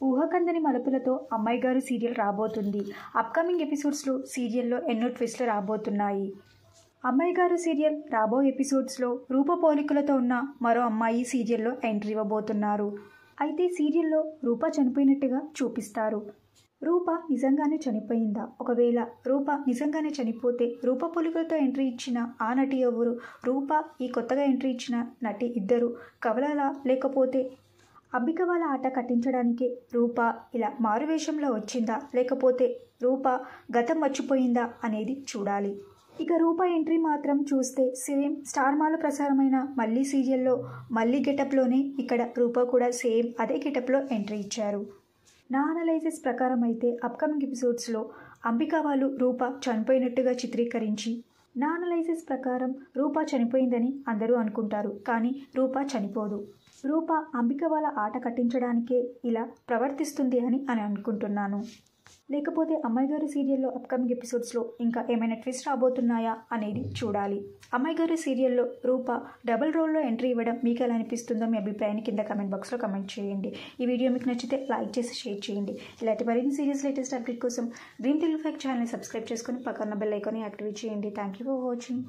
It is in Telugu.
ఊహకందని మలుపులతో అమ్మాయి గారు సీరియల్ రాబోతుంది. అప్కమింగ్ ఎపిసోడ్స్లో సీరియల్లో ఎన్నో ట్విస్టులు రాబోతున్నాయి. అమ్మాయి గారు సీరియల్ రాబో ఎపిసోడ్స్లో రూప పోలికలతో ఉన్న మరో అమ్మాయి సీరియల్లో ఎంట్రీ ఇవ్వబోతున్నారు. అయితే సీరియల్లో రూప చనిపోయినట్టుగా చూపిస్తారు. రూప నిజంగానే చనిపోయిందా? ఒకవేళ రూప నిజంగానే చనిపోతే రూప పోలికలతో ఎంట్రీ ఇచ్చిన ఆ నటి ఎవరు? రూప ఈ కొత్తగా ఎంట్రీ ఇచ్చిన నటి ఇద్దరు కవలలా? లేకపోతే అంబిక వాళ్ళ ఆట కట్టించడానికే రూప ఇలా మారువేషంలో వచ్చిందా? లేకపోతే రూప గతం మర్చిపోయిందా అనేది చూడాలి. ఇక రూప ఎంట్రీ మాత్రం చూస్తే సేమ్ స్టార్ మాలో ప్రసారమైన మళ్ళీ సీరియల్లో మళ్ళీ గెటప్లోనే ఇక్కడ రూప కూడా సేమ్ అదే గెటప్లో ఎంట్రీ ఇచ్చారు. నా అనలైసిస్ ప్రకారం అయితే అప్కమింగ్ ఎపిసోడ్స్లో అంబిక వాళ్ళు రూప చనిపోయినట్టుగా చిత్రీకరించి నా అనలైసిస్ ప్రకారం రూప చనిపోయిందని అందరూ అనుకుంటారు. కానీ రూప చనిపోదు. రూప అంబిక వాళ్ళ ఆట కట్టించడానికే ఇలా ప్రవర్తిస్తుంది అని అనుకుంటున్నాను. లేకపోతే అమ్మాయి గారు సీరియల్లో అప్కమింగ్ ఎపిసోడ్స్లో ఇంకా ఏమైనా ట్విస్ట్ రాబోతున్నాయా అనేది చూడాలి. అమ్మాయి గారు సీరియల్లో రూప డబుల్ రోల్లో ఎంట్రీ ఇవ్వడం మీకు ఎలా అనిపిస్తుందో మీ అభిప్రాయాన్ని కింద కమెంట్ బాక్స్లో కమెంట్ చేయండి. ఈ వీడియో మీకు నచ్చితే లైక్ చేసి షేర్ చేయండి. ఇలాంటి మరిన్ని సీరియస్ లేటెస్ట్ అప్డేట్ కోసం డ్రీమ్ తెలుగు ఫ్యాక్ట్ ఛానల్ని సబ్స్క్రైబ్ చేసుకుని పక్కన బెల్ ఐకాన్ని యాక్టివేట్ చేయండి. Thank you for watching.